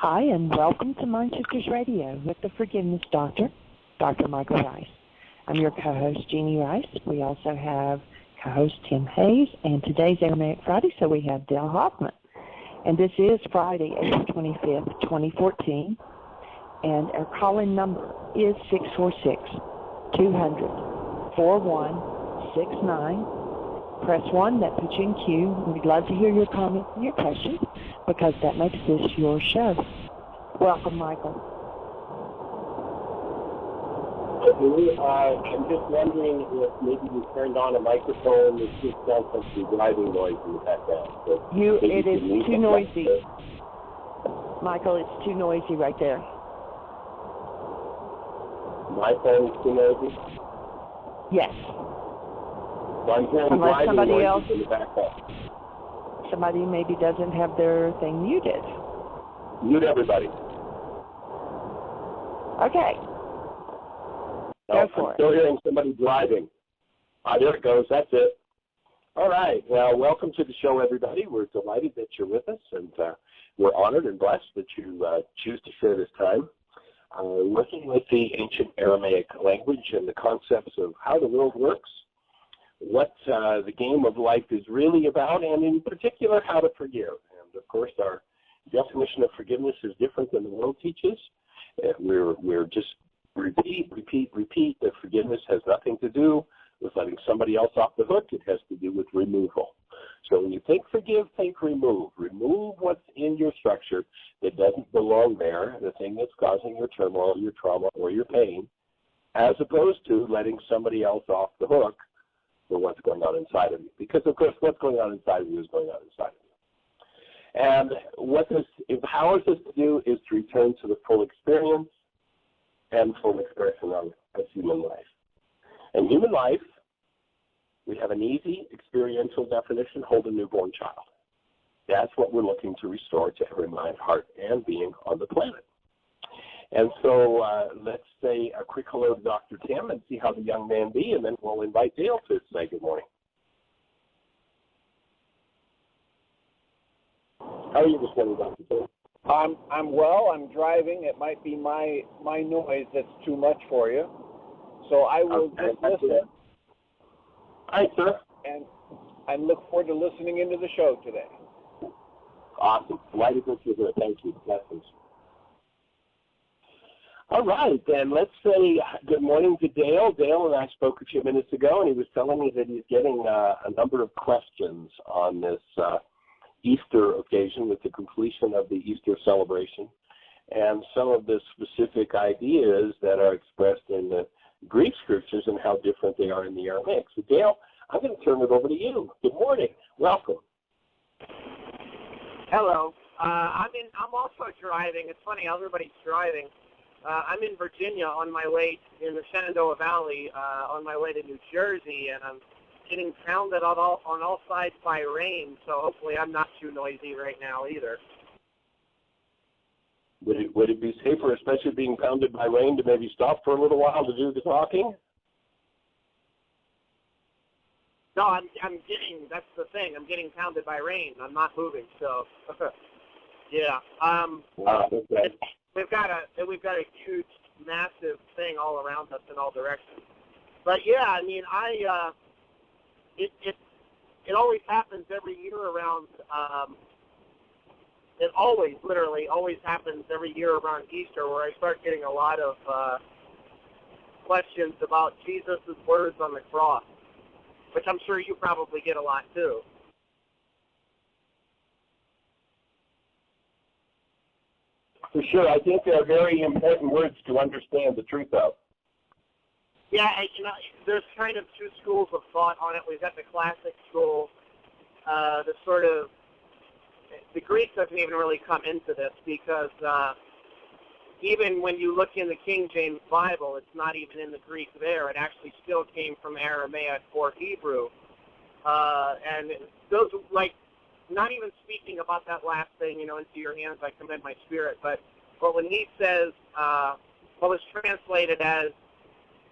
Hi, and welcome to MindShifters Radio with the Forgiveness Doctor, Dr. Michael Ryce. I'm your co-host, Jeanie Ryce. We also have co-host Tim Hayes, and today's Aramaic Friday, so we have Dale Hoffman. And this is Friday, April 25th, 2014, and our call-in number is 646-200-4169. Press 1, that puts you in queue. We'd love to hear your comments and your questions because that makes this your show. Welcome, Michael. I'm just wondering if maybe you turned on a microphone. It just sounds like some driving noise in the background. So it is too noisy. Michael, it's too noisy right there. My phone is too noisy? Yes. So I'm hearing unless somebody else, in the background. Somebody maybe doesn't have their thing muted. Mute everybody. Okay. Go for it. I'm still hearing somebody driving. There it goes. That's it. All right. Well, welcome to the show, everybody. We're delighted that you're with us, and we're honored and blessed that you choose to share this time. Working with the ancient Aramaic language and the concepts of how the world works, what the game of life is really about, and in particular, how to forgive. And of course, our definition of forgiveness is different than the world teaches. We're just repeat that forgiveness has nothing to do with letting somebody else off the hook. It has to do with removal. So when you think forgive, think remove. Remove what's in your structure that doesn't belong there, the thing that's causing your turmoil, your trauma, or your pain, as opposed to letting somebody else off the hook for what's going on inside of you. Because, of course, what's going on inside of you is going on inside of you. And what this empowers us to do is to return to the full experience and full expression of human life. And human life, we have an easy experiential definition: hold a newborn child. That's what we're looking to restore to every mind, heart, and being on the planet. And so let's say a quick hello to Dr. Tim and see how the young man be, and then we'll invite Dale to say good morning. How are you this morning, Dr. Tim? I'm well. I'm driving. It might be my noise that's too much for you. So I will just listen. All right, sir. And I look forward to listening into the show today. Awesome. Delighted that you're here. Thank you. Blessings. All right, then let's say good morning to Dale. Dale and I spoke a few minutes ago, and he was telling me that he's getting a number of questions on this Easter occasion with the completion of the Easter celebration, and some of the specific ideas that are expressed in the Greek scriptures and how different they are in the Aramaic. So, Dale, I'm going to turn it over to you. Good morning. Welcome. Hello. I'm also driving. It's funny, everybody's driving. I'm in Virginia on my way in the Shenandoah Valley on my way to New Jersey, and I'm getting pounded on all sides by rain, so hopefully I'm not too noisy right now either. Would it be safer, especially being pounded by rain, to maybe stop for a little while to do the talking? No, that's the thing. I'm getting pounded by rain. I'm not moving, so, yeah. Okay. We've got a huge, massive thing all around us in all directions. But yeah, I mean, it always happens every year around. It always, literally, always happens every year around Easter, where I start getting a lot of questions about Jesus' words on the cross, which I'm sure you probably get a lot too. For sure. I think they're very important words to understand the truth of. Yeah, there's kind of two schools of thought on it. We've got the classic school, the Greek doesn't even really come into this because even when you look in the King James Bible, it's not even in the Greek there. It actually still came from Aramaic or Hebrew. And those, like, not even speaking about that last thing, into your hands I commend my spirit, but when he says, what was translated as,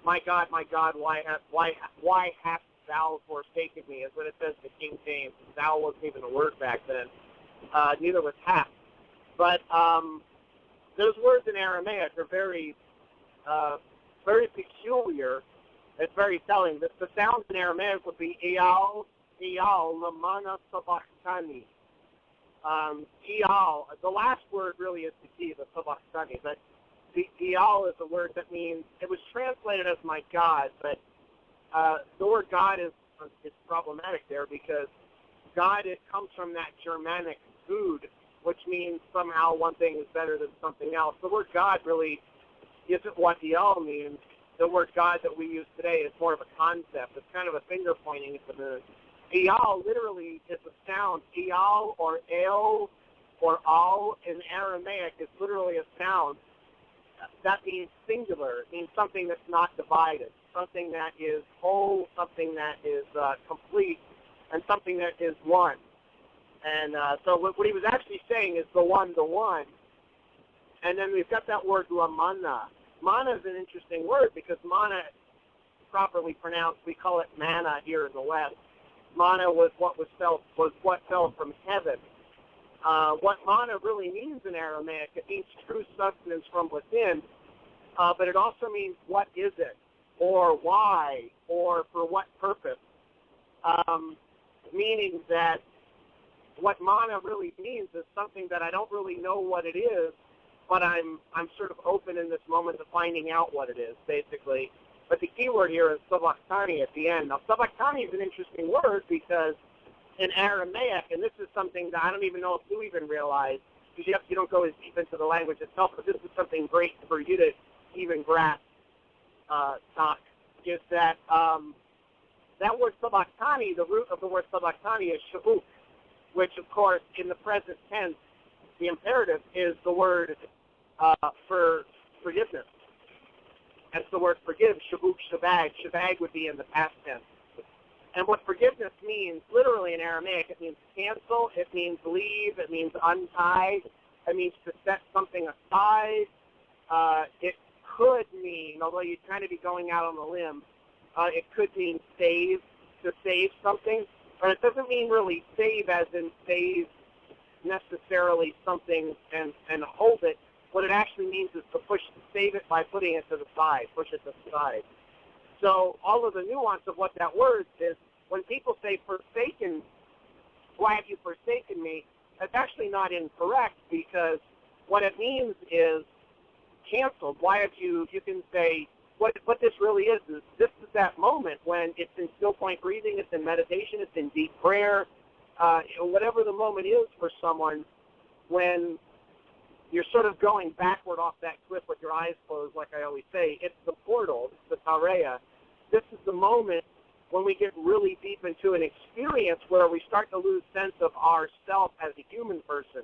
my God, why hast thou forsaken me, is what it says in King James. Thou wasn't even a word back then. Neither was hast. But those words in Aramaic are very peculiar. It's very telling. The sounds in Aramaic would be Iyal, Lamana Sabachthani. Iyal, the last word really is the key, the Sabachthani, but Iyal is a word that means, it was translated as my God, but the word God is problematic there because God, it comes from that Germanic food, which means somehow one thing is better than something else. The word God really isn't what Iyal means. The word God that we use today is more of a concept. It's kind of a finger pointing at the moon. Iyal literally is a sound. Iyal or El or Al in Aramaic is literally a sound. That means singular. It means something that's not divided, something that is whole, something that is complete, and something that is one. And so what he was actually saying is the one. And then we've got that word lamana. Mana is an interesting word because mana, properly pronounced, we call it manna here in the West. Mana was what fell from heaven. What mana really means in Aramaic, it means true sustenance from within, but it also means what is it, or why, or for what purpose. Meaning that what mana really means is something that I don't really know what it is, but I'm sort of open in this moment to finding out what it is, basically. But the key word here is sabachthani at the end. Now, sabachthani is an interesting word because in Aramaic, and this is something that I don't even know if you even realize, because you don't go as deep into the language itself, but this is something great for you to even grasp, Doc, is that that word sabachthani, the root of the word sabachthani is shbak, which, of course, in the present tense, the imperative is the word for forgiveness. That's the word forgive, shbuk, shbag. Shbag would be in the past tense. And what forgiveness means, literally in Aramaic, it means cancel, it means leave, it means untie, it means to set something aside. It could mean, although you'd kind of be going out on a limb, it could mean save, to save something. But it doesn't mean really save as in save necessarily something and hold it. What it actually means is to save it by putting it to the side, push it to the side. So all of the nuance of what that word is, when people say forsaken, why have you forsaken me, that's actually not incorrect because what it means is canceled. Why have you can say, what this really is this is that moment when it's in still point breathing, it's in meditation, it's in deep prayer, whatever the moment is for someone when you're sort of going backward off that cliff with your eyes closed, like I always say. It's the portal. It's the tareya. This is the moment when we get really deep into an experience where we start to lose sense of ourself as a human person.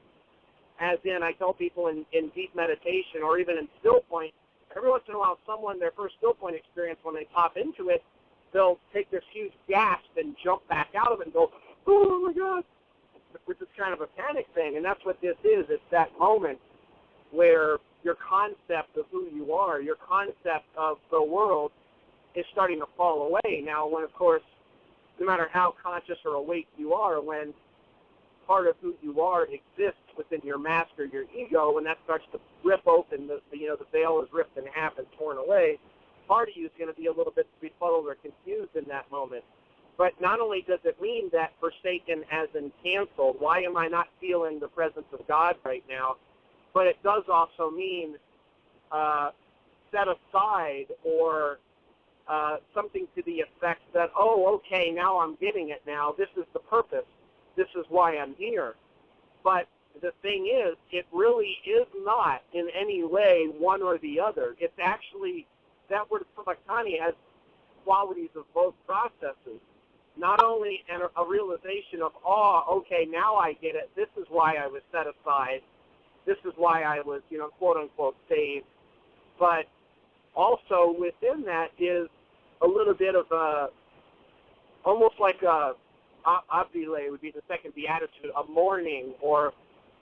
As in, I tell people in deep meditation or even in still point, every once in a while someone, their first still point experience, when they pop into it, they'll take this huge gasp and jump back out of it and go, oh my God, which is kind of a panic thing. And that's what this is. It's that moment where your concept of who you are, your concept of the world is starting to fall away. Now, when, of course, no matter how conscious or awake you are, when part of who you are exists within your master, your ego, when that starts to rip open, the veil is ripped in half and torn away, part of you is going to be a little bit befuddled or confused in that moment. But not only does it mean that forsaken as in canceled, why am I not feeling the presence of God right now? But it does also mean set aside or something to the effect that, oh, okay, now I'm getting it now. This is the purpose. This is why I'm here. But the thing is, it really is not in any way one or the other. It's actually, that word sabachthani has qualities of both processes. Not only a realization of, oh, okay, now I get it. This is why I was set aside. This is why I was, quote unquote, saved. But also within that is a little bit of almost like a abdile would be the second beatitude, a mourning, or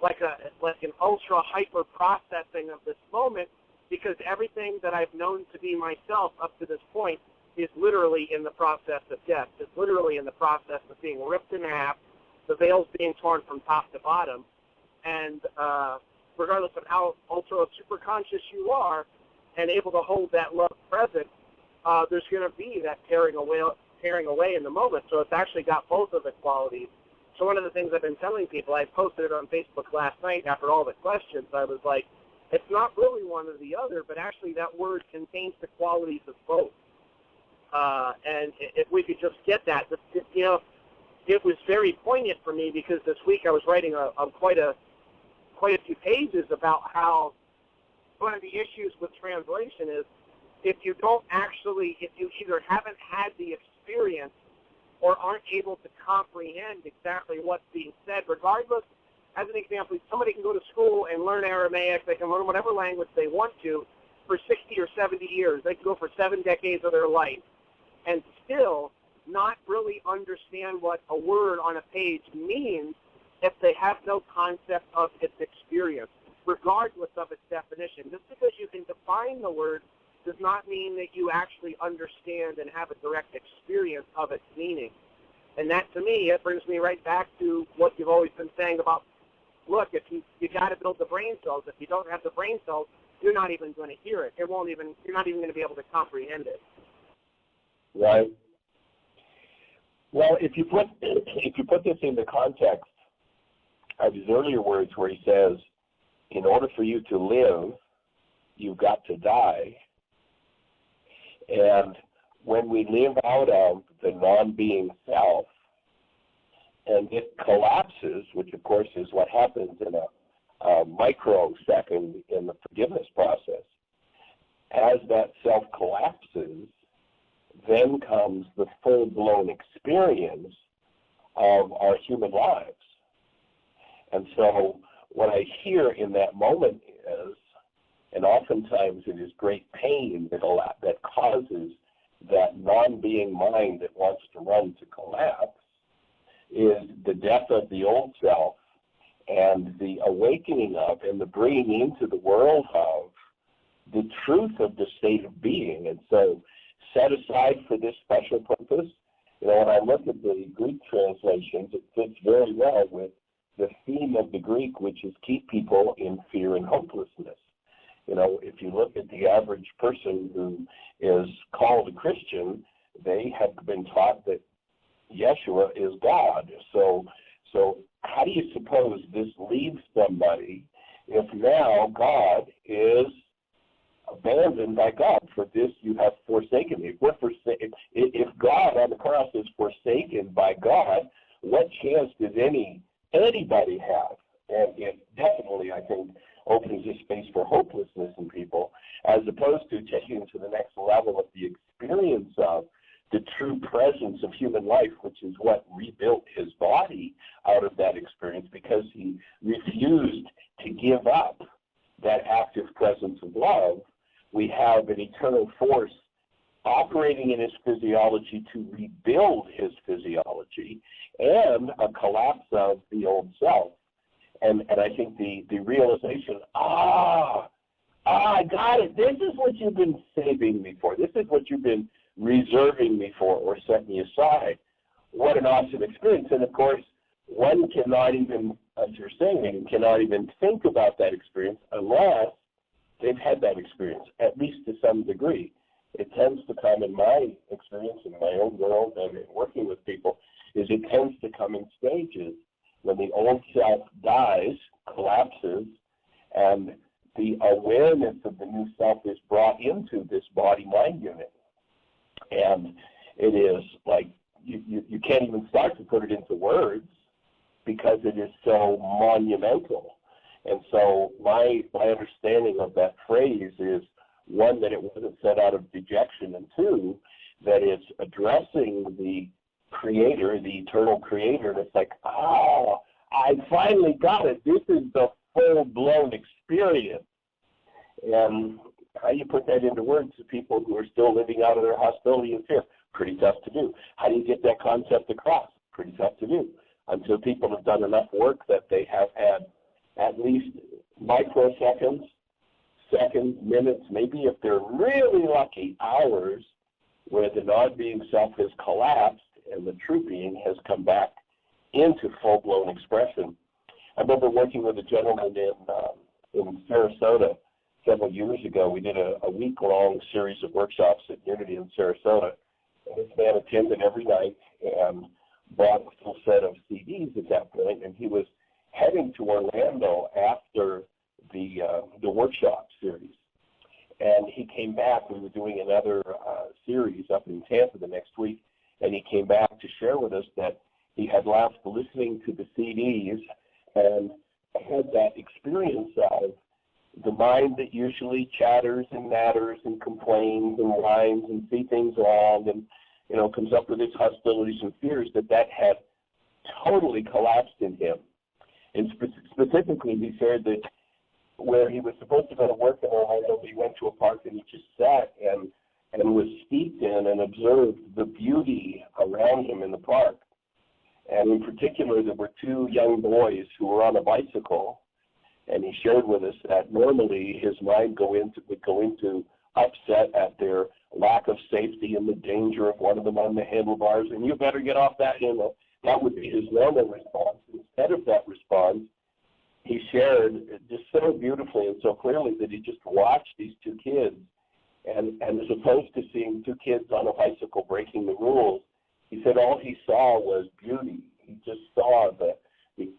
like an ultra hyper processing of this moment, because everything that I've known to be myself up to this point is literally in the process of death. It's literally in the process of being ripped in half, the veil's being torn from top to bottom, and regardless of how ultra super conscious you are and able to hold that love present, there's going to be that tearing away in the moment. So it's actually got both of the qualities. So one of the things I've been telling people, I posted it on Facebook last night after all the questions, I was like, it's not really one or the other, but actually that word contains the qualities of both. And if we could just get that, you know, it was very poignant for me because this week I was writing quite a few pages about how one of the issues with translation is if you either haven't had the experience or aren't able to comprehend exactly what's being said, regardless. As an example, somebody can go to school and learn Aramaic. They can learn whatever language they want to for 60 or 70 years. They can go for 7 decades of their life and still not really understand what a word on a page means if they have no concept of its experience, regardless of its definition. Just because you can define the word does not mean that you actually understand and have a direct experience of its meaning. And that, to me, it brings me right back to what you've always been saying about, look, if you got to build the brain cells. If you don't have the brain cells, you're not even going to hear it. You're not even going to be able to comprehend it. Right. Well, if you put this into context of his earlier words where he says, in order for you to live, you've got to die. And when we live out of the non-being self, and it collapses, which of course is what happens in a microsecond in the forgiveness process, as that self collapses, then comes the full-blown experience of our human lives. And so what I hear in that moment is, and oftentimes it is great pain that causes that non-being mind that wants to run to collapse, is the death of the old self and the awakening of and the bringing into the world of the truth of the state of being. And so set aside for this special purpose, you know, when I look at the Greek translations, it fits very well with the theme of the Greek, which is keep people in fear and hopelessness. You know, if you look at the average person who is called a Christian, they have been taught that Yeshua is God. So how do you suppose this leaves somebody if now God is abandoned by God? For this you have forsaken me. If God on the cross is forsaken by God, what chance does anybody have? And it definitely, I think, opens a space for hopelessness in people, as opposed to taking to the next level of the experience of the true presence of human life, which is what rebuilt his body out of that experience, because he refused to give up that active presence of love. We have an eternal force operating in his physiology to rebuild his physiology, and a collapse of the old self. And I think the realization, I got it. This is what you've been saving me for. This is what you've been reserving me for, or set me aside. What an awesome experience. And of course, one cannot even, as you're saying, cannot even think about that experience unless they've had that experience, at least to some degree. It tends to come, in my experience, in my own world and in working with people, is it tends to come in stages. When the old self dies, collapses, and the awareness of the new self is brought into this body-mind unit. And it is like you can't even start to put it into words because it is so monumental. And so my understanding of that phrase is, one, that it wasn't said out of dejection, and two, that it's addressing the Creator, the eternal Creator, and it's like, I finally got it. This is the full-blown experience. And how do you put that into words to people who are still living out of their hostility and fear? Pretty tough to do. How do you get that concept across? Pretty tough to do. Until people have done enough work that they have had at least microseconds, seconds, minutes, maybe if they're really lucky, hours, where the non-being self has collapsed and the true being has come back into full-blown expression. I remember working with a gentleman in Sarasota several years ago. We did a week-long series of workshops at Unity in Sarasota. And this man attended every night and bought a full set of CDs at that point, and he was heading to Orlando after the workshop series. And he came back. We were doing another series up in Tampa the next week, and he came back to share with us that he had left listening to the CDs and had that experience of the mind that usually chatters and natters and complains and whines and sees things wrong and, you know, comes up with its hostilities and fears, that had totally collapsed in him. And specifically, he shared that where he was supposed to go to work in Orlando, he went to a park and he just sat and was steeped in and observed the beauty around him in the park. And in particular, there were two young boys who were on a bicycle, and he shared with us that normally his mind would go into upset at their lack of safety and the danger of one of them on the handlebars, and you better get off that handle. That would be his normal response. Instead of that response, he shared just so beautifully and so clearly that he just watched these two kids, and as opposed to seeing two kids on a bicycle breaking the rules, he said all he saw was beauty. He just saw the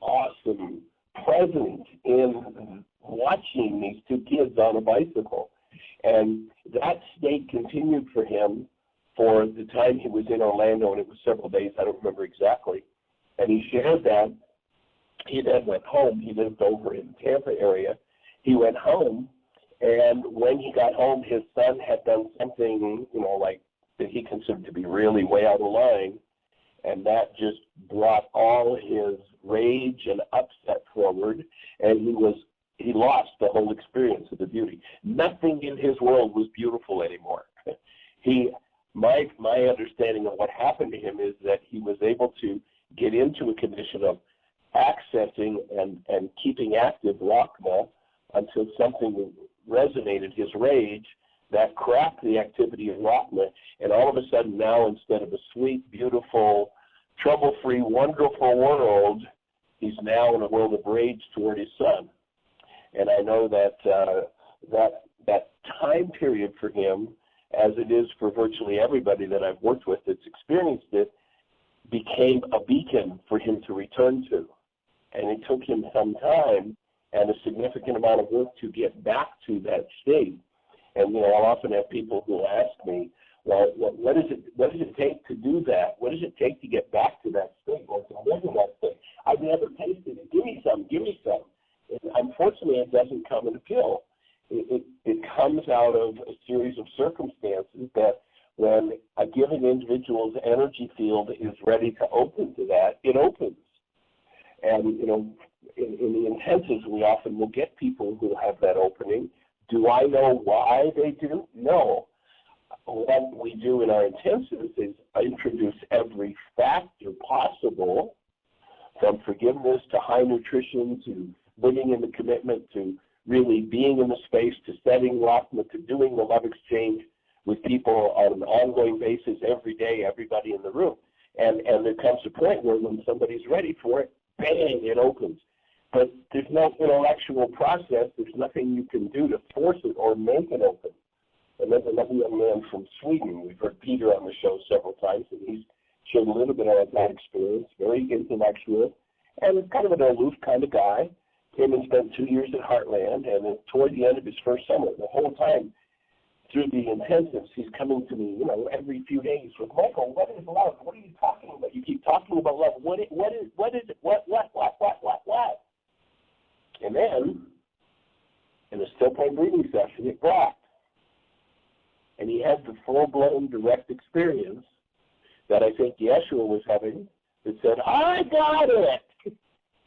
awesome presence in watching these two kids on a bicycle. And that state continued for him for the time he was in Orlando, and it was several days, I don't remember exactly. And he shared that. He then went home. He lived over in the Tampa area. He went home, and when he got home, his son had done something, you know, like that he considered to be really way out of line, and that just brought all his rage and upset forward, and he lost the whole experience of the beauty. Nothing in his world was beautiful anymore. My understanding of what happened to him is that he was able to get into a condition of accessing and keeping active Lakma until something resonated his rage that cracked the activity of Lakma, and all of a sudden now, instead of a sweet, beautiful, trouble-free, wonderful world, he's now in a world of rage toward his son. And I know that that time period for him, as it is for virtually everybody that I've worked with that's experienced it, became a beacon for him to return to. And it took him some time and a significant amount of work to get back to that state. And, you know, I'll often have people who ask me, well, what does it take to do that? What does it take to get back to that state or to live in that state? I've never tasted it. Give me some. And unfortunately, it doesn't come in a pill. It comes out of a series of circumstances that when a given individual's energy field is ready to open to that, it opens. And, you know, in the intensives, we often will get people who have that opening. Do I know why they do? No. What we do in our intensives is introduce every factor possible, from forgiveness to high nutrition to living in the commitment to really being in the space to setting Lakma to doing the love exchange with people on an ongoing basis every day, everybody in the room. And there comes a point where when somebody's ready for it, bang, it opens. But there's no intellectual process. There's nothing you can do to force it or make it open. And there's another young man from Sweden. We've heard Peter on the show several times, and he's shared a little bit of that experience, very intellectual, and kind of an aloof kind of guy. Came and spent 2 years at Heartland, and then toward the end of his first summer, the whole time through the intensives, he's coming to me, you know, every few days with, Michael, what is love? What are you talking about? You keep talking about love. What is it? What? And then, in a still point breathing session, it blocked. And he had the full-blown direct experience that I think Yeshua was having that said, I got it!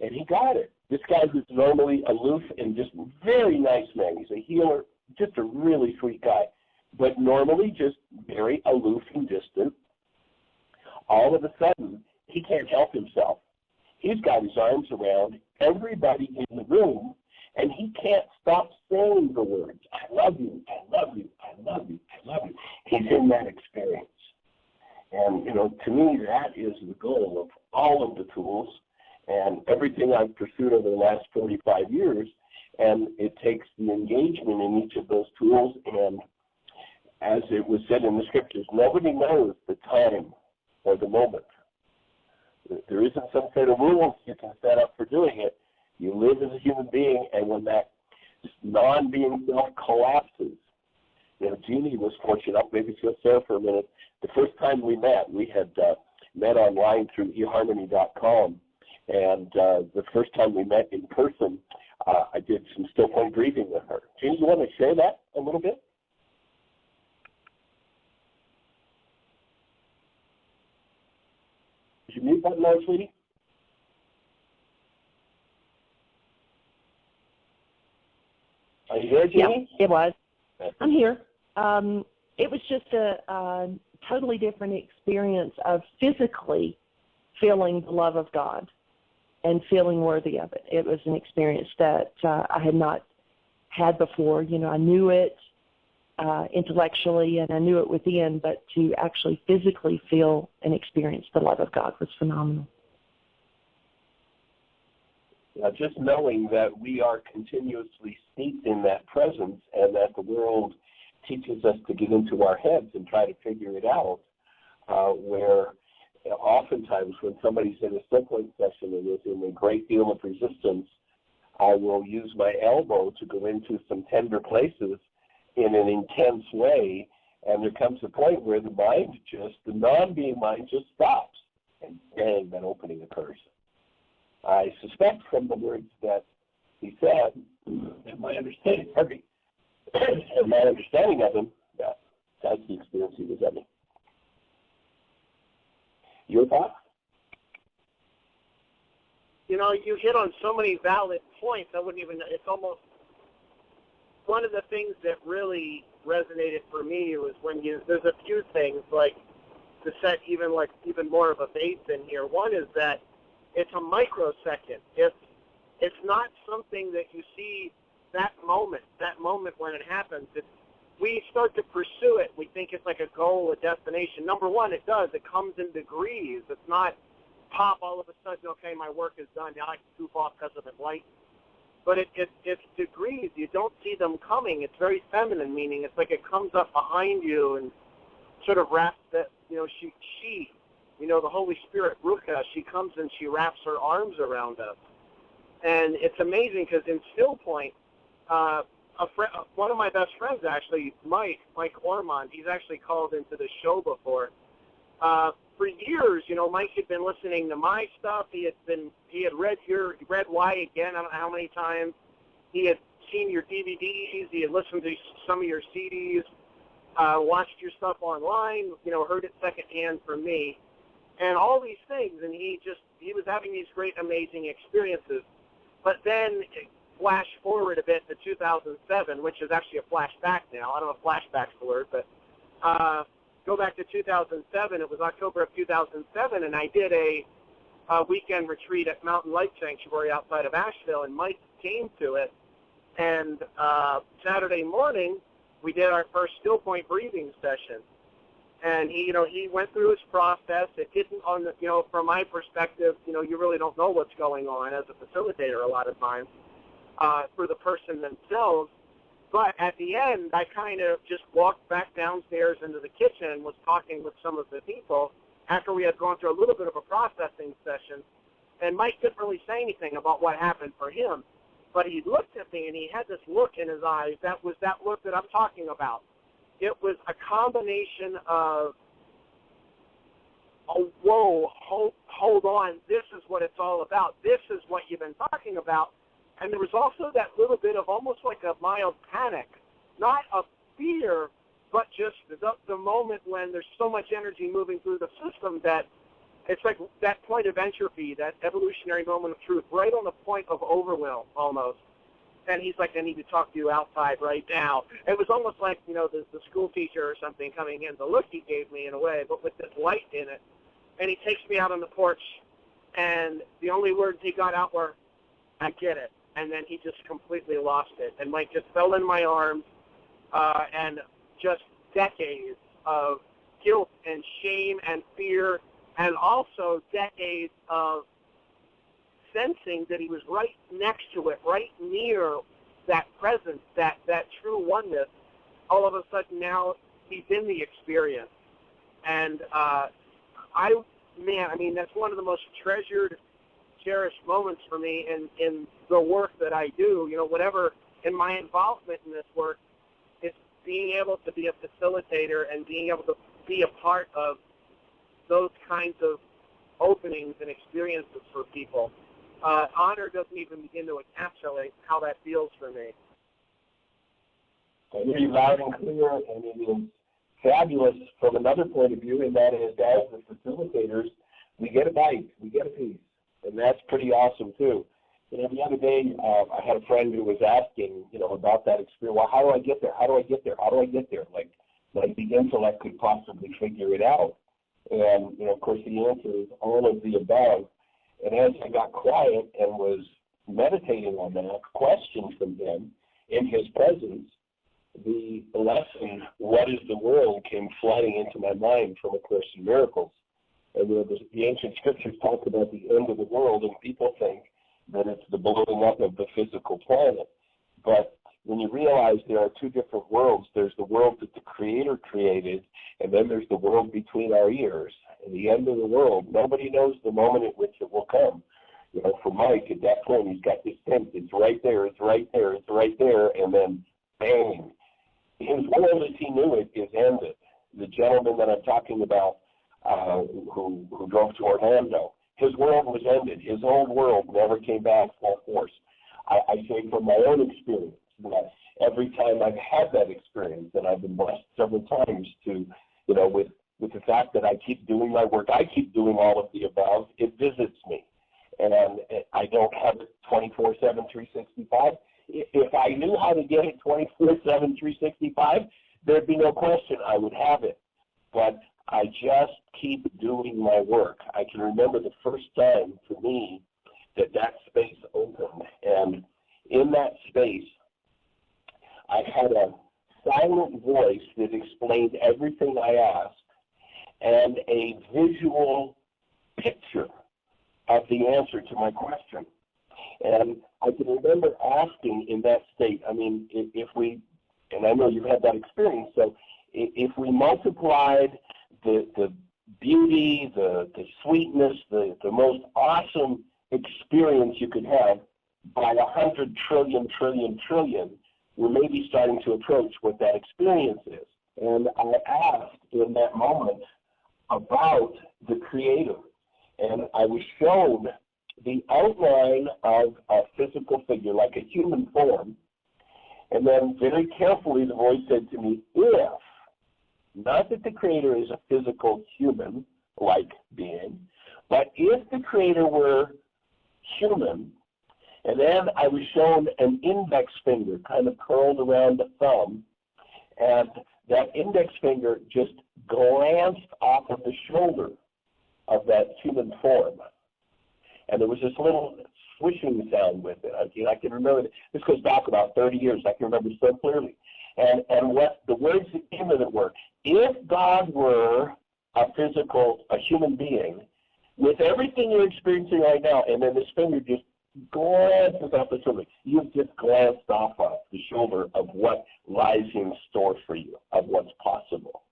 And he got it. This guy who's normally aloof and just very nice man. He's a healer, just a really sweet guy, but normally just very aloof and distant. All of a sudden, he can't help himself. He's got his arms around everybody in the room, and he can't stop saying the words, I love you, I love you, I love you, I love you. He's in that experience. And, you know, to me, that is the goal of all of the tools and everything I've pursued over the last 45 years. And it takes the engagement in each of those tools, and as it was said in the scriptures, nobody knows the time or the moment. There isn't some set of rules you can set up for doing it. You live as a human being, and when that non-being self collapses, Jeanie was fortunate enough, maybe she'll share for a minute, the first time we met, we had met online through eharmony.com, and the first time we met in person, I did some still point breathing with her. Jeanie, you want to share that a little bit? Is your mute button on, sweetie? Are you there, Jeanie? Yeah, it was. I'm here. It was just a totally different experience of physically feeling the love of God and feeling worthy of it. It was an experience that I had not had before. I knew it intellectually and I knew it within, but to actually physically feel and experience the love of God was phenomenal. Just knowing that we are continuously steeped in that presence and that the world teaches us to get into our heads and try to figure it out, where oftentimes when somebody's in a still point session and is in a great deal of resistance, I will use my elbow to go into some tender places in an intense way, and there comes a point where the non-being mind just stops, and bang, that opening occurs. I suspect from the words that he said, and my understanding of him, that's the experience he was having. Your thoughts? You hit on so many valid points. It's almost one of the things that really resonated for me was when there's a few things like to set even more of a base in here. One is that it's a microsecond. It's not something that you see that moment when it happens. We start to pursue it. We think it's like a goal, a destination. Number one, it does. It comes in degrees. It's not pop all of a sudden, okay, my work is done. Now I can goof off because of enlightenment. But it's degrees. You don't see them coming. It's very feminine, meaning it's like it comes up behind you and sort of wraps that, she the Holy Spirit, Rucha, she comes and she wraps her arms around us. And it's amazing because in Still Point, one of my best friends actually, Mike Ormond, he's actually called into the show before. For years, Mike had been listening to my stuff. He had read Why Again, I don't know how many times. He had seen your DVDs. He had listened to some of your CDs, watched your stuff online, heard it secondhand from me, and all these things. And he was having these great, amazing experiences. But then flash forward a bit to 2007, which is actually a flashback now. I don't know if flashback's the word, but go back to 2007. It was October of 2007, and I did a weekend retreat at Mountain Light Sanctuary outside of Asheville, and Mike came to it. And Saturday morning, we did our first Still Point breathing session. And he went through his process. It didn't, from my perspective, you really don't know what's going on as a facilitator a lot of times for the person themselves. But at the end, I kind of just walked back downstairs into the kitchen and was talking with some of the people after we had gone through a little bit of a processing session. And Mike didn't really say anything about what happened for him. But he looked at me, and he had this look in his eyes. That was that look that I'm talking about. It was a combination of, oh, whoa, hold on, this is what it's all about. This is what you've been talking about. And there was also that little bit of almost like a mild panic, not a fear, but just the moment when there's so much energy moving through the system that it's like that point of entropy, that evolutionary moment of truth, right on the point of overwhelm almost. And he's like, I need to talk to you outside right now. It was almost like, the school teacher or something coming in, the look he gave me in a way, but with this light in it. And he takes me out on the porch, and the only words he got out were, I get it. And then he just completely lost it. And Mike just fell in my arms, and just decades of guilt and shame and fear, and also decades of sensing that he was right next to it, right near that presence, that true oneness, all of a sudden now he's in the experience. And that's one of the most treasured, cherished moments for me in the work that I do. Whatever in my involvement in this work, it's being able to be a facilitator and being able to be a part of those kinds of openings and experiences for people. Honor doesn't even begin to encapsulate how that feels for me. I hear you loud and clear, and it is fabulous from another point of view, and that is, as the facilitators, we get a bite, we get a piece, and that's pretty awesome too. The other day, I had a friend who was asking, about that experience. Well, how do I get there? How do I get there? How do I get there? Like the intellect could possibly figure it out. And, of course, the answer is all of the above. And as I got quiet and was meditating on that, questions from him in his presence, the lesson, what is the world, came flooding into my mind from A Course in Miracles. And the ancient scriptures talk about the end of the world, and people think that it's the blowing up of the physical planet. But when you realize there are two different worlds, there's the world that the Creator created, and then there's the world between our ears. And the end of the world, nobody knows the moment at which it will come. For Mike, at that point, he's got this sense, it's right there, it's right there, it's right there, and then bang. His world as he knew it is ended. The gentleman that I'm talking about who drove to Orlando, his world was ended. His old world never came back full force. I say from my own experience that every time I've had that experience, and I've been blessed several times to, with the fact that I keep doing my work, I keep doing all of the above, it visits me. And I don't have it 24/7, 365. If I knew how to get it 24/7, 365, there'd be no question I would have it. But I just keep doing my work. I can remember the first time for me that space opened. And in that space, I had a silent voice that explained everything I asked and a visual picture of the answer to my question. And I can remember asking in that state, if we, and I know you've had that experience, so if we multiplied the beauty, the sweetness, the most awesome experience you could have by 100 trillion, we're maybe starting to approach what that experience is. And I asked in that moment about the Creator, and I was shown the outline of a physical figure, like a human form, and then very carefully the voice said to me, if, not that the Creator is a physical human-like being, but if the Creator were human, and then I was shown an index finger kind of curled around the thumb, and that index finger just glanced off of the shoulder of that human form. And there was this little swishing sound with it. I can remember, this goes back about 30 years, I can remember so clearly. And what the words that came of it were, if God were a human being, with everything you're experiencing right now, and then this finger just glances off the shoulder, you've just glanced off of the shoulder of what lies in store for you, of what's possible.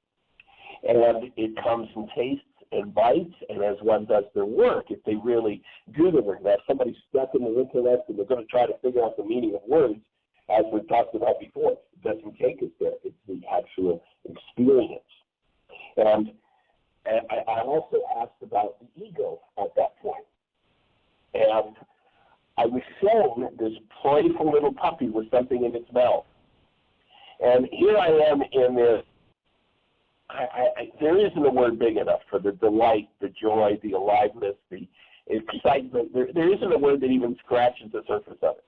And it comes in tastes and bites, and as one does their work, if they really do the work, now if somebody's stuck in the intellect and they're going to try to figure out the meaning of words, as we've talked about before, it doesn't take us there. It's the actual experience. And I also asked about the ego at that point. And I was shown this playful little puppy with something in its mouth. And here I am in this, there isn't a word big enough for the delight, the joy, the aliveness, the excitement. There isn't a word that even scratches the surface of it.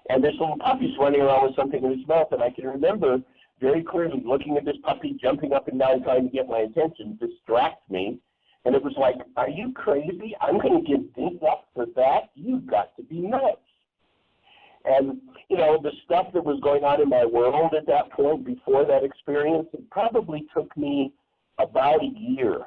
And this little puppy's running around with something in his mouth, and I can remember very clearly looking at this puppy jumping up and down trying to get my attention, distract me. And it was like, are you crazy? I'm going to give this up for that? You've got to be nuts. And, the stuff that was going on in my world at that point before that experience, it probably took me about a year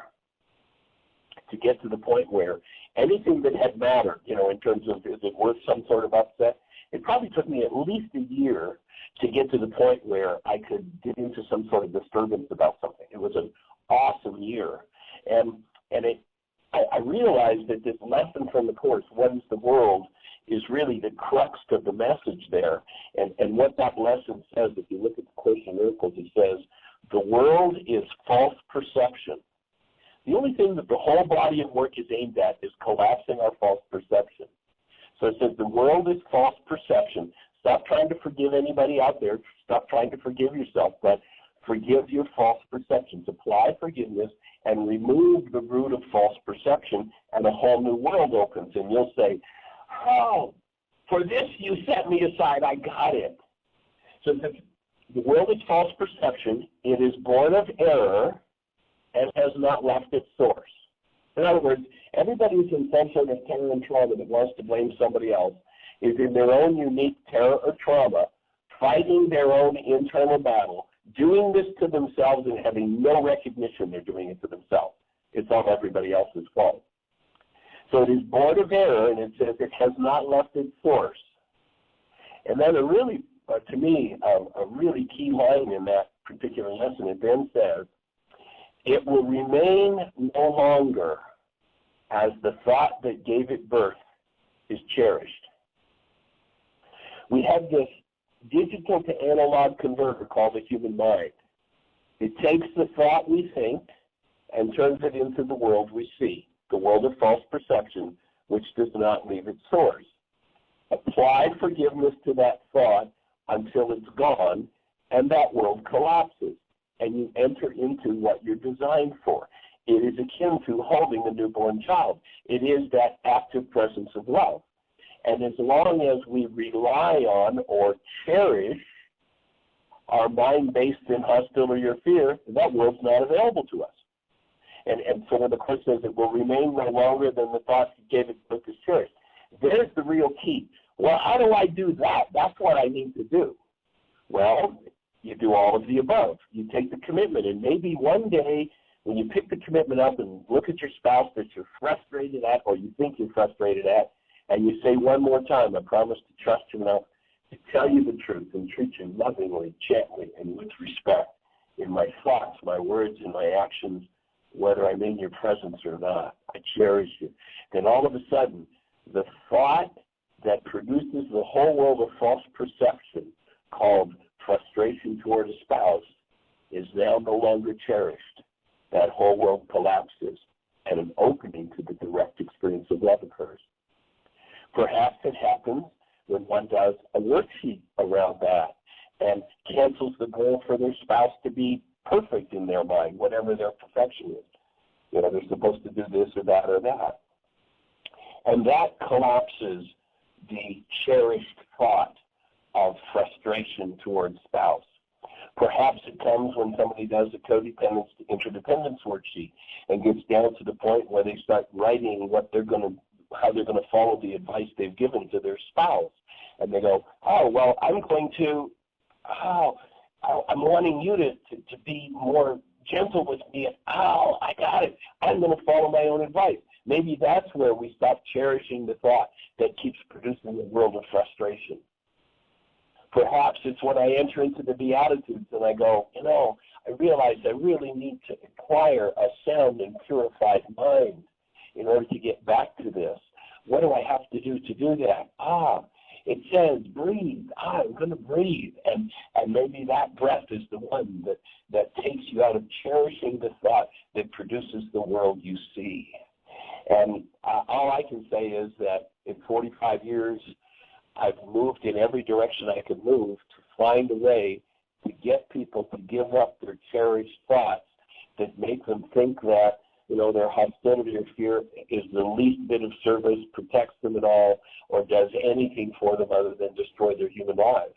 to get to the point where anything that had mattered, in terms of is it worth some sort of upset, it probably took me at least a year to get to the point where I could get into some sort of disturbance about something. It was an awesome year. And I realized that this lesson from the Course, What is the World, is really the crux of the message there. And what that lesson says, if you look at the Course in Miracles, it says, the world is false perception. The only thing that the whole body of work is aimed at is collapsing our false perception. So it says the world is false perception. Stop trying to forgive anybody out there. Stop trying to forgive yourself, but forgive your false perceptions. Apply forgiveness and remove the root of false perception, and a whole new world opens. And you'll say, oh, for this you set me aside. I got it. So the world is false perception. It is born of error and has not left its source. In other words, everybody who's in some sort of terror and trauma that wants to blame somebody else is in their own unique terror or trauma, fighting their own internal battle, doing this to themselves and having no recognition they're doing it to themselves. It's all everybody else's fault. So it is born of error, and it says it has not left its source. And then a really, to me, a really key line in that particular lesson, it then says, it will remain no longer as the thought that gave it birth is cherished. We have this digital to analog converter called the human mind. It takes the thought we think and turns it into the world we see, the world of false perception, which does not leave its source. Apply forgiveness to that thought until it's gone, and that world collapses, and you enter into what you're designed for. It is akin to holding a newborn child. It is that active presence of love. And as long as we rely on or cherish our mind based in hostility or fear, that world's not available to us. And so when the Course says it will remain no longer than the thought that gave it birth is cherished, there's the real key. Well, how do I do that? That's what I need to do. Well, you do all of the above. You take the commitment, and maybe one day when you pick the commitment up and look at your spouse that you're frustrated at or you think you're frustrated at, and you say one more time, I promise to trust you enough to tell you the truth and treat you lovingly, gently, and with respect in my thoughts, my words, and my actions, whether I'm in your presence or not. I cherish you. Then all of a sudden, the thought that produces the whole world of false perception called frustration toward a spouse is now no longer cherished. That whole world collapses, and an opening to the direct experience of love occurs. Perhaps it happens when one does a worksheet around that and cancels the goal for their spouse to be perfect in their mind, whatever their perfection is. You know, they're supposed to do this or that or that. And that collapses the cherished thought of frustration towards spouse. Perhaps it comes when somebody does a codependence to interdependence worksheet and gets down to the point where they start writing how they're going to follow the advice they've given to their spouse. And they go, I'm wanting you to be more gentle with me. I got it. I'm going to follow my own advice. Maybe that's where we stop cherishing the thought that keeps producing a world of frustration. Perhaps it's when I enter into the Beatitudes and I go, I realize I really need to acquire a sound and purified mind in order to get back to this. What do I have to do that? It says breathe. I'm going to breathe. And maybe that breath is the one that takes you out of cherishing the thought that produces the world you see. And all I can say is that in 45 years, I've moved in every direction I could move to find a way to get people to give up their cherished thoughts that make them think that, their hostility or fear is the least bit of service, protects them at all, or does anything for them other than destroy their human lives.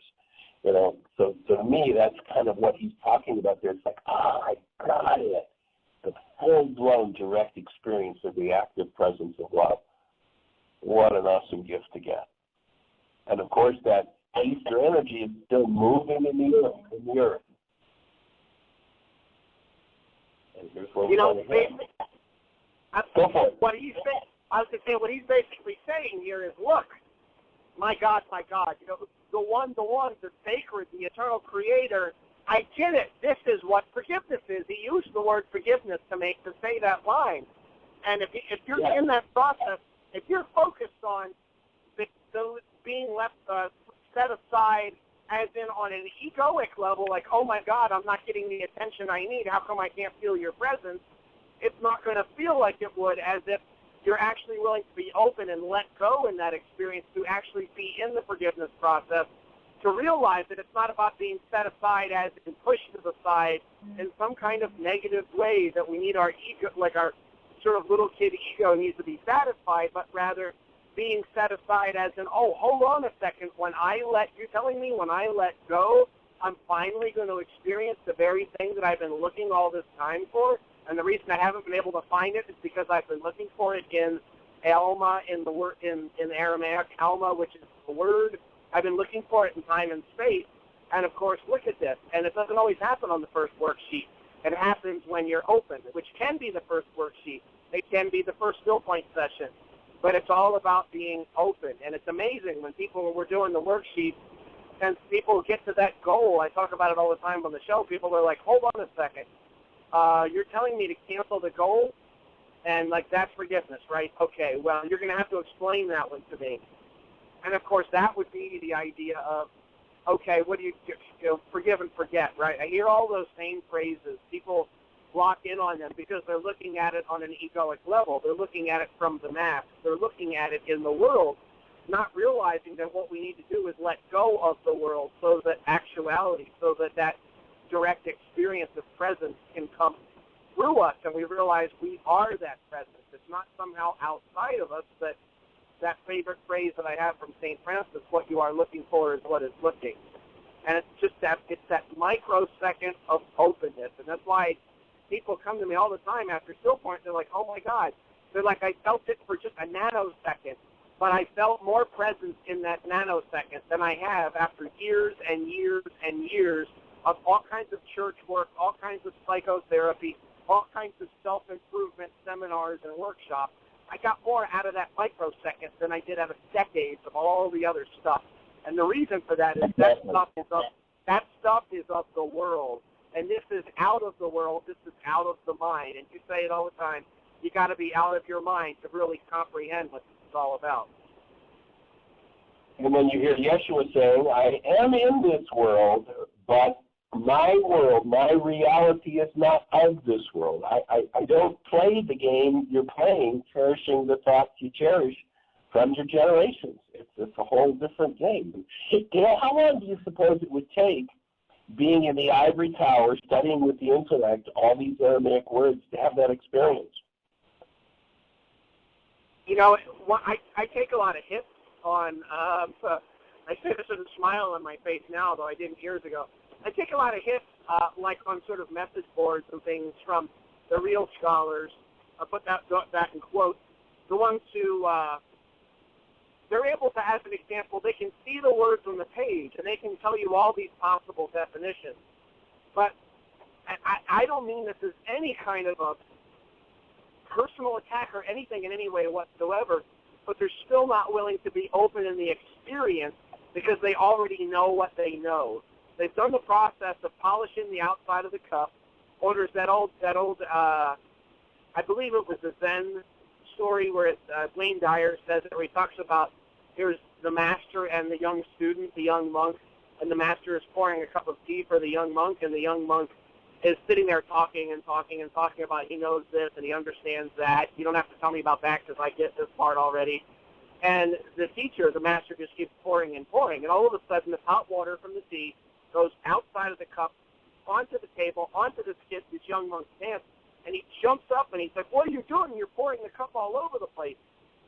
So to me, that's kind of what he's talking about there. It's like, I got it. The full-blown direct experience of the active presence of love. What an awesome gift to get. And of course, that Easter energy is still moving in the earth. And here's where what he's basically saying here is, look, my God, the one, the sacred, the eternal creator, I get it. This is what forgiveness is. He used the word forgiveness to say that line. And if you're in that process, if you're focused on being left set aside, as in on an egoic level, like, oh my God, I'm not getting the attention I need. How come I can't feel your presence? It's not going to feel like it would as if you're actually willing to be open and let go in that experience, to actually be in the forgiveness process, to realize that it's not about being set aside as in pushed to the side in some kind of negative way that we need our ego, like our sort of little kid ego needs to be satisfied, but rather being set aside as in, oh, hold on a second, you're telling me when I let go, I'm finally going to experience the very thing that I've been looking all this time for, and the reason I haven't been able to find it is because I've been looking for it in Alma, in the word in Aramaic, Alma, which is the word. I've been looking for it in time and space, and of course, look at this, and it doesn't always happen on the first worksheet. It happens when you're open, which can be the first worksheet. It can be the first still point session. But it's all about being open. And it's amazing when we're doing the worksheet, and people get to that goal. I talk about it all the time on the show. People are like, hold on a second. You're telling me to cancel the goal? And, like, that's forgiveness, right? Okay, well, you're going to have to explain that one to me. And, of course, that would be the idea of, okay, what do you forgive and forget, right? I hear all those same phrases. People lock in on them because they're looking at it on an egoic level. They're looking at it from the mass. They're looking at it in the world, not realizing that what we need to do is let go of the world so that actuality, so that direct experience of presence can come through us, and we realize we are that presence. It's not somehow outside of us, but that favorite phrase that I have from St. Francis, what you are looking for is what is looking. And it's just that microsecond of openness, and that's why people come to me all the time after still point. They're like, oh my God. They're like, I felt it for just a nanosecond, but I felt more presence in that nanosecond than I have after years and years and years of all kinds of church work, all kinds of psychotherapy, all kinds of self-improvement seminars and workshops. I got more out of that microsecond than I did out of decades of all the other stuff. And the reason for that is that stuff is of the world. And this is out of the world. This is out of the mind. And you say it all the time. You got to be out of your mind to really comprehend what this is all about. And then you hear Yeshua saying, I am in this world, but my world, my reality is not of this world. I don't play the game you're playing, cherishing the thoughts you cherish from your generations. It's a whole different game. Dale, how long do you suppose it would take, being in the ivory tower, studying with the intellect, all these Aramaic words, to have that experience? You know, I take a lot of hits on, I say this with a smile on my face now, though I didn't years ago. I take a lot of hits, like on sort of message boards and things from the real scholars. I put that in quotes. The ones who, they're able to, as an example, they can see the words on the page, and they can tell you all these possible definitions. But I don't mean this as any kind of a personal attack or anything in any way whatsoever, but they're still not willing to be open in the experience because they already know what they know. They've done the process of polishing the outside of the cup. Orders that old I believe it was the Zen story where Wayne Dyer says it, where he talks about here's the master and the young student, the young monk, and the master is pouring a cup of tea for the young monk, and the young monk is sitting there talking and talking and talking about he knows this and he understands that. You don't have to tell me about that because I get this part already. And the teacher, the master, just keeps pouring and pouring, and all of a sudden this hot water from the tea goes outside of the cup, onto the table, onto this young monk's pants, and he jumps up and he's like, what are you doing? You're pouring the cup all over the place.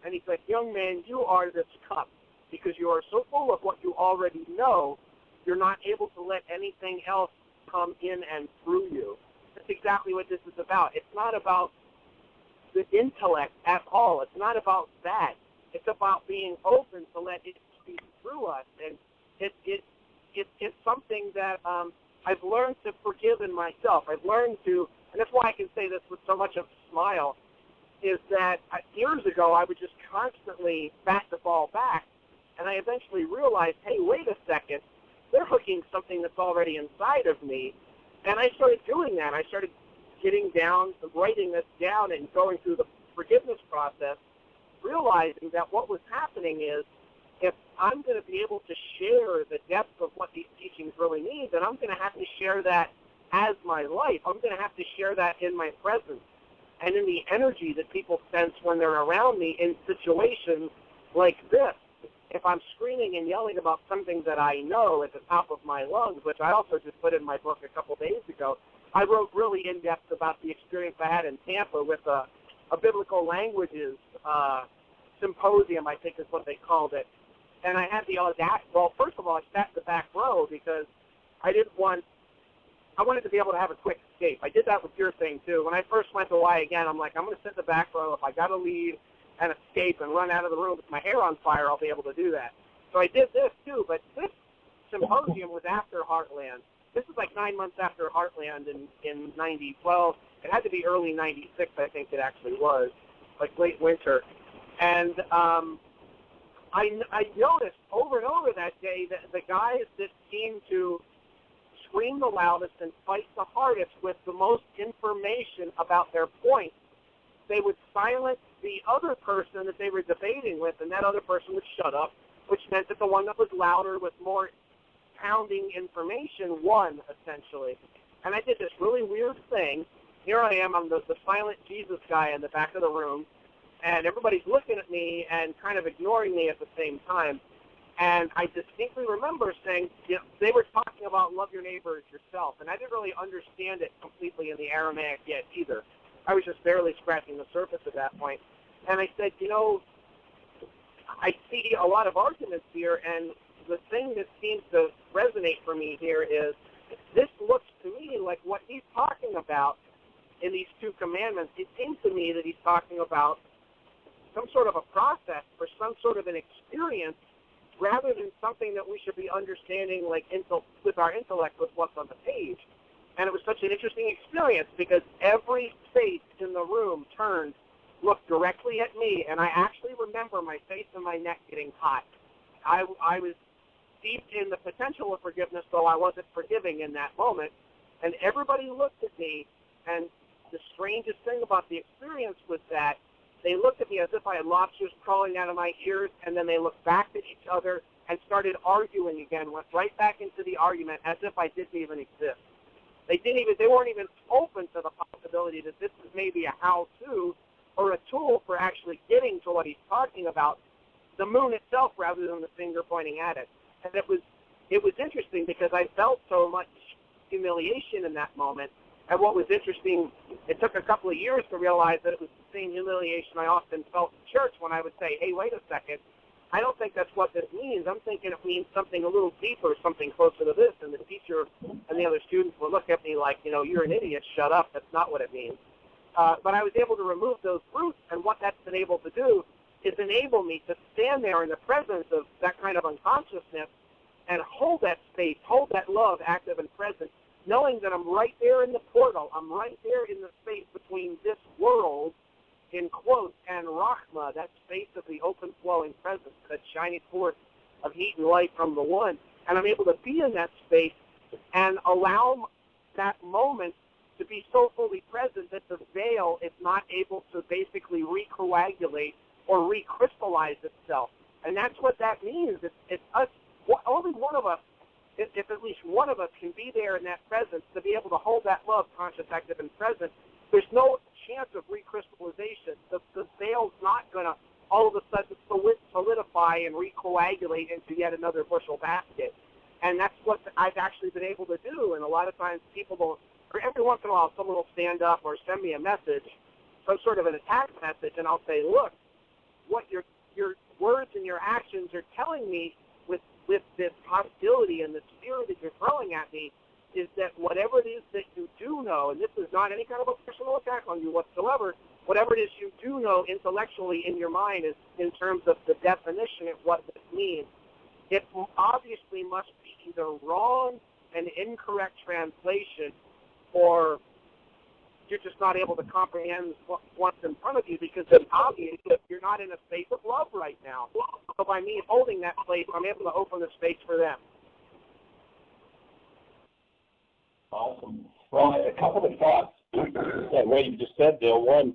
And he's like, young man, you are this cup because you are so full of what you already know, you're not able to let anything else come in and through you. That's exactly what this is about. It's not about the intellect at all. It's not about that. It's about being open to let it speak through us. And it's something that I've learned to forgive in myself. I've learned to, and that's why I can say this with so much of a smile, is that years ago I would just constantly bat the ball back, And I eventually realized, hey, wait a second, they're hooking something that's already inside of me. And I started doing that. I started getting down, writing this down and going through the forgiveness process, realizing that what was happening is, if I'm going to be able to share the depth of what these teachings really mean, then I'm going to have to share that as my life. I'm going to have to share that in my presence and in the energy that people sense when they're around me in situations like this. If I'm screaming and yelling about something that I know at the top of my lungs, which I also just put in my book a couple days ago, I wrote really in-depth about the experience I had in Tampa with a biblical languages symposium, I think is what they called it. And I had the audacity. Well, first of all, I sat in the back row because I wanted to be able to have a quick escape. I did that with your thing, too. When I first went to Y again, I'm like, I'm going to sit in the back row. If I got to leave and escape and run out of the room with my hair on fire, I'll be able to do that. So I did this, too. But this symposium was after Heartland. This is like 9 months after Heartland in 90. Well, it had to be early 96, I think it actually was, like late winter. And I noticed over and over that day that the guys that seemed to scream the loudest and fight the hardest with the most information about their point, they would silence the other person that they were debating with, and that other person would shut up, which meant that the one that was louder with more pounding information won, essentially. And I did this really weird thing. Here I am, I'm the silent Jesus guy in the back of the room, and everybody's looking at me and kind of ignoring me at the same time. And I distinctly remember saying, they were talking about love your neighbor as yourself, and I didn't really understand it completely in the Aramaic yet either. I was just barely scratching the surface at that point. And I said, I see a lot of arguments here, and the thing that seems to resonate for me here is this looks to me like what he's talking about in these two commandments. It seems to me that he's talking about some sort of a process or some sort of an experience rather than something that we should be understanding like with our intellect with what's on the page. And it was such an interesting experience because every face in the room turned, looked directly at me, and I actually remember my face and my neck getting hot. I was deep in the potential of forgiveness, though I wasn't forgiving in that moment. And everybody looked at me, and the strangest thing about the experience was that they looked at me as if I had lobsters crawling out of my ears, and then they looked back at each other and started arguing again, went right back into the argument as if I didn't even exist. They weren't even open to the possibility that this is maybe a how-to or a tool for actually getting to what he's talking about, the moon itself rather than the finger pointing at it. And it was interesting because I felt so much humiliation in that moment. And what was interesting, it took a couple of years to realize that it was the same humiliation I often felt in church when I would say, hey, wait a second, I don't think that's what this means. I'm thinking it means something a little deeper, something closer to this. And the teacher and the other students would look at me like, you're an idiot, shut up, that's not what it means. But I was able to remove those roots, and what that's been able to do is enable me to stand there in the presence of that kind of unconsciousness and hold that space, hold that love active and present, knowing that I'm right there in the portal, I'm right there in the space between this world, in quotes, and Rahma, that space of the open flowing presence, that shining forth of heat and light from the one. And I'm able to be in that space and allow that moment to be so fully present that the veil is not able to basically recoagulate or recrystallize itself. And that's what that means. It's us, only one of us, if at least one of us can be there in that presence to be able to hold that love, conscious, active, and present, there's no chance of recrystallization. The veil's not going to all of a sudden solidify and recoagulate into yet another bushel basket. And that's what I've actually been able to do. And a lot of times people don't, or every once in a while someone will stand up or send me a message, some sort of an attack message, and I'll say, look, what your words and your actions are telling me with this hostility and the fear that you're throwing at me is that whatever it is that you do know, and this is not any kind of a personal attack on you whatsoever, whatever it is you do know intellectually in your mind is in terms of the definition of what this means, it obviously must be either wrong and incorrect translation or you're just not able to comprehend what's in front of you because it's obvious that you're not in a space of love right now. So by me holding that place, I'm able to open the space for them. Awesome. Well, a couple of thoughts on what you just said, Dale. One,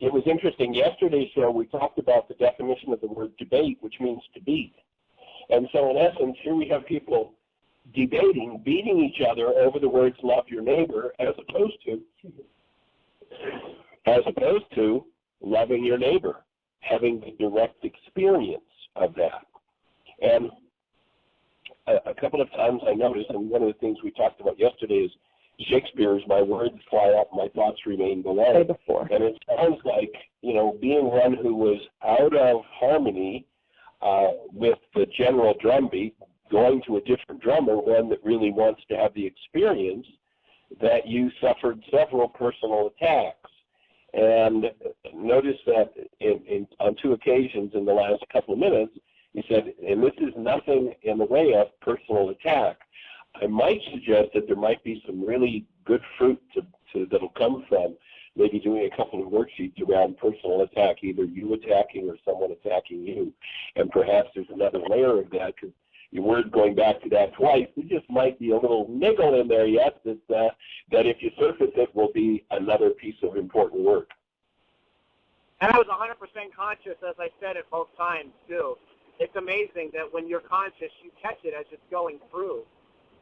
it was interesting. Yesterday's show, we talked about the definition of the word debate, which means to beat. And so, in essence, here we have people debating, beating each other over the words "love your neighbor," as opposed to loving your neighbor, having the direct experience of that. And a couple of times I noticed, and one of the things we talked about yesterday is Shakespeare's "my words fly up, my thoughts remain below." And it sounds like, being one who was out of harmony with the general drumbeat, going to a different drummer, one that really wants to have the experience, that you suffered several personal attacks. And notice that on 2 occasions in the last couple of minutes, he said, and this is nothing in the way of personal attack. I might suggest that there might be some really good fruit that'll come from maybe doing a couple of worksheets around personal attack, either you attacking or someone attacking you. And perhaps there's another layer of that, because your word going back to that twice, there just might be a little niggle in there yet that if you surface it will be another piece of important work. And I was 100% conscious, as I said it both times, too. It's amazing that when you're conscious, you catch it as it's going through.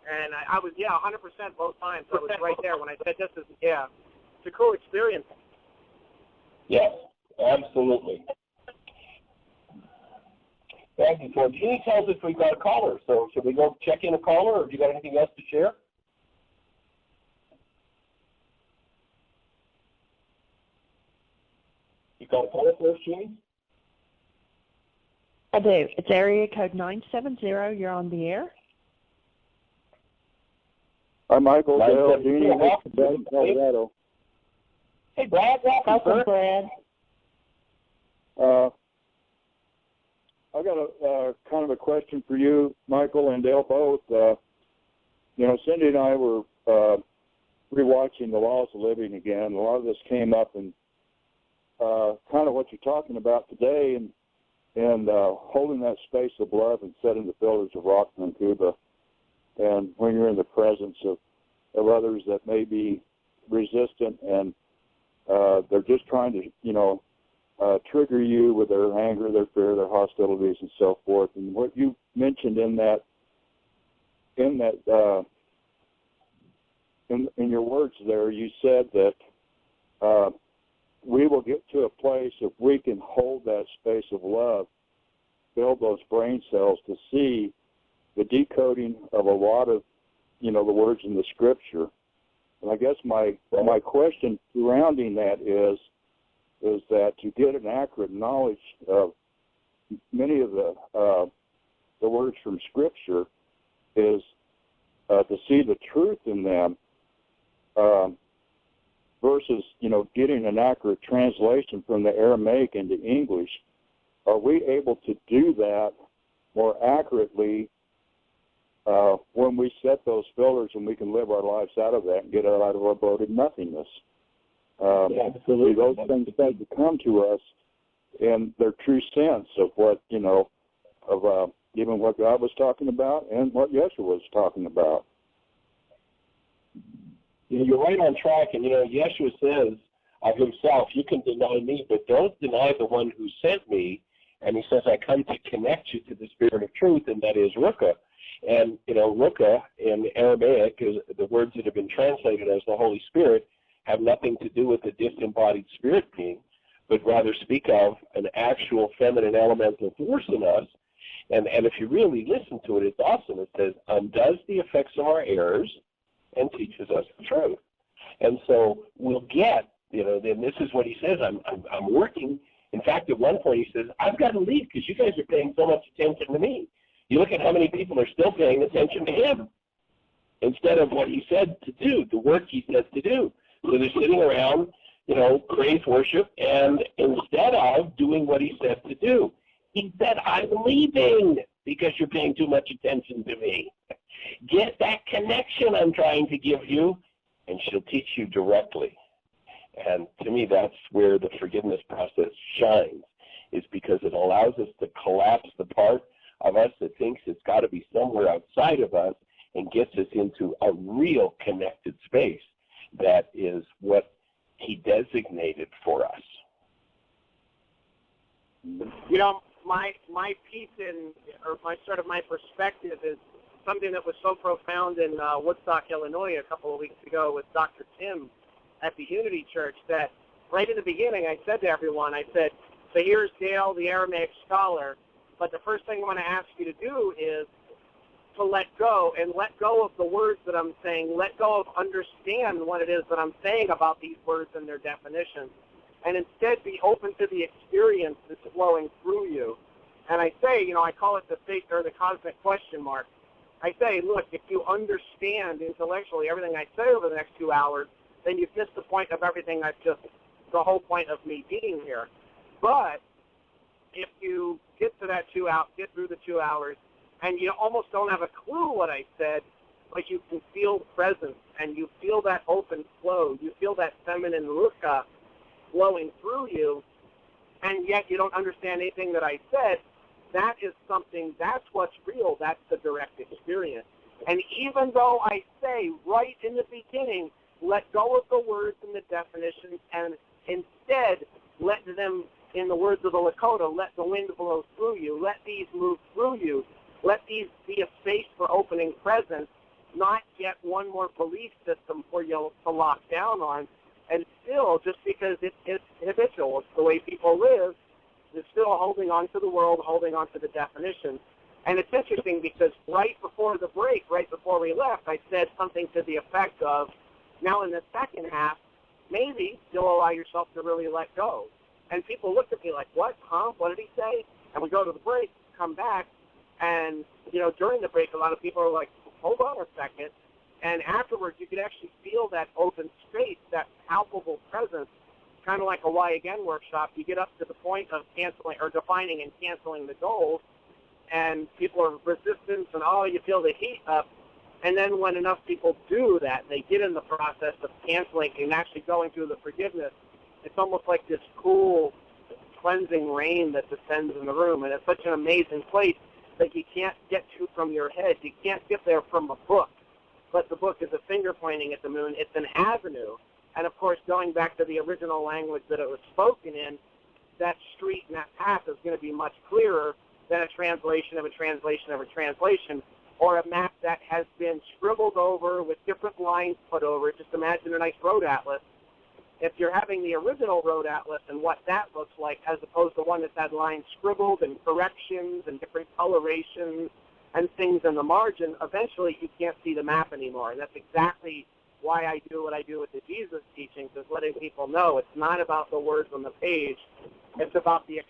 And I was, 100% both times. I was right there when I said this is, it's a cool experience. Yes, absolutely. Thank you. So Jeanie tells us we've got a caller. So should we go check in a caller, or do you got anything else to share? You got a caller for us, Jeanie? I do. It's area code 970. You're on the air. Hi, Michael. Dale, Jeanie, Brad, Colorado. Hey, Brad. Welcome, Brad. I got a kind of a question for you, Michael and Dale both. Cindy and I were rewatching The Laws of Living again. A lot of this came up in kind of what you're talking about today, and holding that space of love and setting the pillars of rock in Cuba. And when you're in the presence of others that may be resistant and they're just trying to, trigger you with their anger, their fear, their hostilities, and so forth. And what you mentioned in your words there, you said that we will get to a place if we can hold that space of love, build those brain cells to see the decoding of a lot of, the words in the Scripture. And I guess my question surrounding that is that to get an accurate knowledge of many of the words from Scripture is to see the truth in them versus, getting an accurate translation from the Aramaic into English. Are we able to do that more accurately when we set those filters and we can live our lives out of that and get out of our bloated nothingness? Absolutely. Those things start to come to us in their true sense of what, of even what God was talking about and what Yeshua was talking about. You're right on track, and, Yeshua says of himself, you can deny me, but don't deny the one who sent me. And he says, I come to connect you to the Spirit of truth, and that is Ruka. And, Ruka in Aramaic, is the words that have been translated as the Holy Spirit, have nothing to do with a disembodied spirit being, but rather speak of an actual feminine elemental force in us. And if you really listen to it, it's awesome. It says, undoes the effects of our errors and teaches us the truth. And so we'll get, then this is what he says, I'm working. In fact, at one point he says, I've got to leave because you guys are paying so much attention to me. You look at how many people are still paying attention to him instead of what he said to do, the work he said to do. So they're sitting around, praise worship, and instead of doing what he said to do, he said, I'm leaving because you're paying too much attention to me. Get that connection I'm trying to give you and she'll teach you directly. And to me, that's where the forgiveness process shines, is because it allows us to collapse the part of us that thinks it's got to be somewhere outside of us and gets us into a real connected space that is what he designated for us. You know, my piece or my perspective is something that was so profound in Woodstock, Illinois a couple of weeks ago with Dr. Tim at the Unity Church, that right in the beginning I said to everyone, I said, so here's Dale, the Aramaic scholar, but the first thing I want to ask you to do is to let go of the words that I'm saying, let go of understand what it is that I'm saying about these words and their definitions, and instead be open to the experience that's flowing through you. And I say, you know, I call it the fate or the cosmic question mark. I say, look, if you understand intellectually everything I say over the next 2 hours, then you've missed the point of everything the whole point of me being here. But if you get to that get through the 2 hours, and you almost don't have a clue what I said, but you can feel presence, and you feel that open flow, you feel that feminine ruka flowing through you, and yet you don't understand anything that I said, that is something, that's what's real, that's the direct experience. And even though I say right in the beginning, let go of the words and the definitions, and instead let them, in the words of the Lakota, let the wind blow through you, let these move through you, let these be a space for opening presence, not yet one more belief system for you to lock down on. And still, just because it's habitual, it's the way people live, they're still holding on to the world, holding on to the definitions. And it's interesting because right before the break, right before we left, I said something to the effect of, now in the second half, maybe you'll allow yourself to really let go. And people looked at me like, what? Huh? What did he say? And we go to the break, come back, and, you know, during the break, a lot of people are like, hold on a second. And afterwards, you could actually feel that open space, that palpable presence, kind of like a Why Again workshop. You get up to the point of canceling or defining and canceling the goals, and people are resistant, and you feel the heat up. And then when enough people do that, they get in the process of canceling and actually going through the forgiveness, it's almost like this cool, cleansing rain that descends in the room. And it's such an amazing place that you can't get to from your head. You can't get there from a book. But the book is a finger pointing at the moon. It's an avenue. And, of course, going back to the original language that it was spoken in, that street and that path is going to be much clearer than a translation of a translation of a translation, or a map that has been scribbled over with different lines put over it. Just imagine a nice road atlas. If you're having the original road atlas and what that looks like, as opposed to one that's had lines scribbled and corrections and different colorations and things in the margin, eventually you can't see the map anymore. And that's exactly why I do what I do with the Jesus teachings, is letting people know it's not about the words on the page. It's about the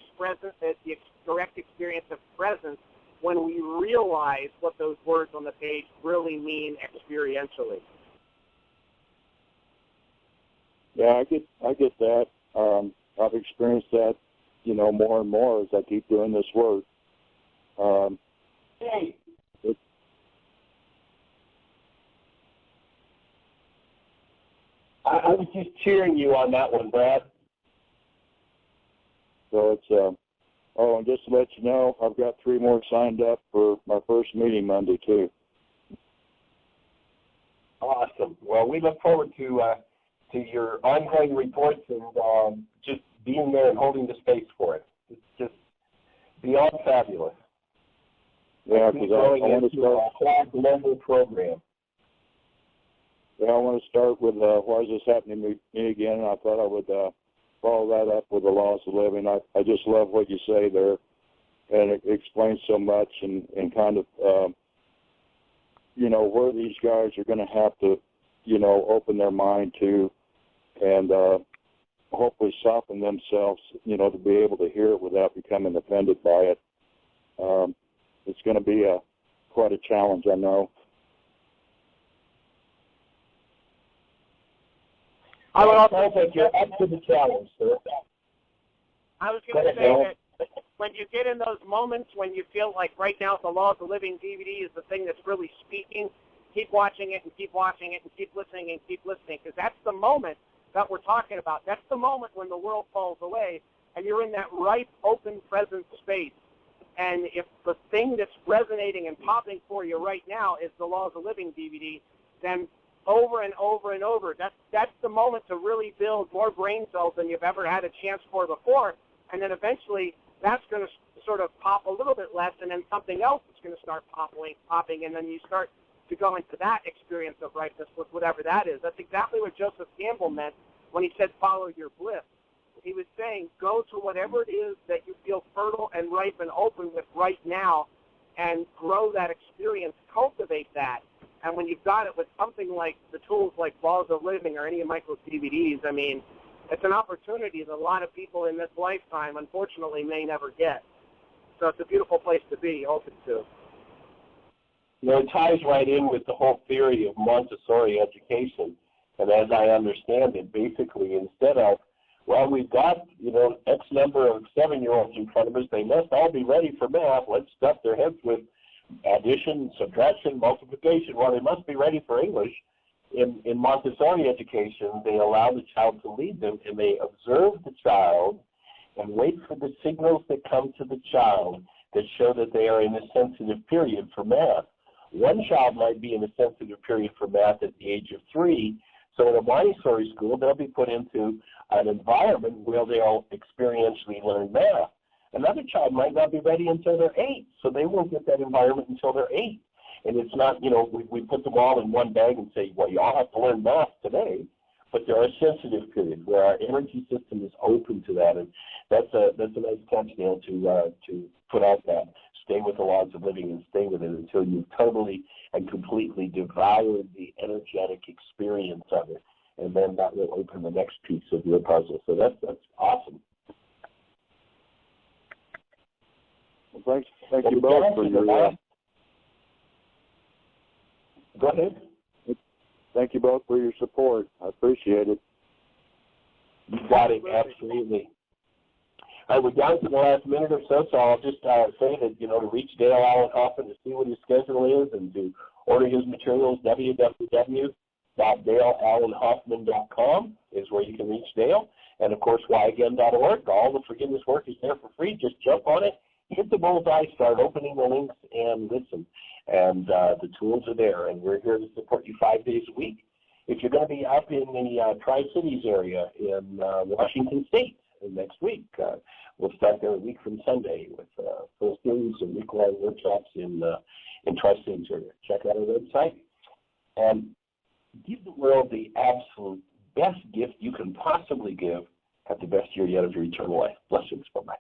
direct experience of presence when we realize what those words on the page really mean experientially. Yeah, I get that. I've experienced that, you know, more and more as I keep doing this work. Hey. I was just cheering you on that one, Brad. So it's, and just to let you know, I've got 3 more signed up for my first meeting Monday, too. Awesome. Well, we look forward to your ongoing reports and just being there and holding the space for it. It's just beyond fabulous. Yeah, because I want to start a whole global program. Yeah, I want to start with why is this happening to me again? And I thought I would follow that up with the laws of living. I just love what you say there, and it explains so much and kind of, you know, where these guys are going to have to, you know, open their mind to and hopefully soften themselves, you know, to be able to hear it without becoming offended by it. It's going to be quite a challenge, I know. I would also think you're up to the challenge, sir. I was going to say that when you get in those moments when you feel like right now the Laws of Living DVD is the thing that's really speaking, keep watching it and keep watching it and keep listening and keep listening, because that's the moment that we're talking about. That's the moment when the world falls away and you're in that ripe, open, present space. And if the thing that's resonating and popping for you right now is the Laws of Living DVD, then over and over and over, that's the moment to really build more brain cells than you've ever had a chance for before. And then eventually that's going to sort of pop a little bit less, and then something else is going to start popping, and then you start to go into that experience of ripeness with whatever that is. That's exactly what Joseph Campbell meant when he said follow your bliss. He was saying go to whatever it is that you feel fertile and ripe and open with right now and grow that experience, cultivate that. And when you've got it with something like the tools like Laws of Living or any of Michael's DVDs, I mean, it's an opportunity that a lot of people in this lifetime, unfortunately, may never get. So it's a beautiful place to be, open to. You know, it ties right in with the whole theory of Montessori education. And as I understand it, basically, instead of, well, we've got, you know, X number of 7-year-olds in front of us, they must all be ready for math. Let's stuff their heads with addition, subtraction, multiplication. Well, they must be ready for English. In Montessori education, they allow the child to lead them, and they observe the child and wait for the signals that come to the child that show that they are in a sensitive period for math. One child might be in a sensitive period for math at the age of 3, so in a Montessori school, they'll be put into an environment where they'll experientially learn math. Another child might not be ready until they're 8, so they won't get that environment until they're 8. And it's not, you know, we put them all in one bag and say, well, you all have to learn math today, but there are sensitive periods where our energy system is open to that, and that's a nice catch, Dale, to put out that. Stay with the Laws of Living and stay with it until you've totally and completely devoured the energetic experience of it, and then that will open the next piece of your puzzle. So that's awesome. Well, thank you both for your. Go ahead. Thank you both for your support. I appreciate it. You got it, absolutely. All right, we're down to the last minute or so, so I'll just say that, you know, to reach Dale Allen Hoffman to see what his schedule is and to order his materials, www.daleallenhoffman.com is where you can reach Dale. And, of course, whyagain.org. All the forgiveness work is there for free. Just jump on it, hit the bullseye, start opening the links, and listen. And the tools are there, and we're here to support you 5 days a week. If you're going to be up in the Tri-Cities area in Washington State next week, we'll start there a week from Sunday with full series and week-long workshops in Tri-Cities area. Check out our website and give the world the absolute best gift you can possibly give at the best year yet of your eternal life. Blessings. Bye-bye.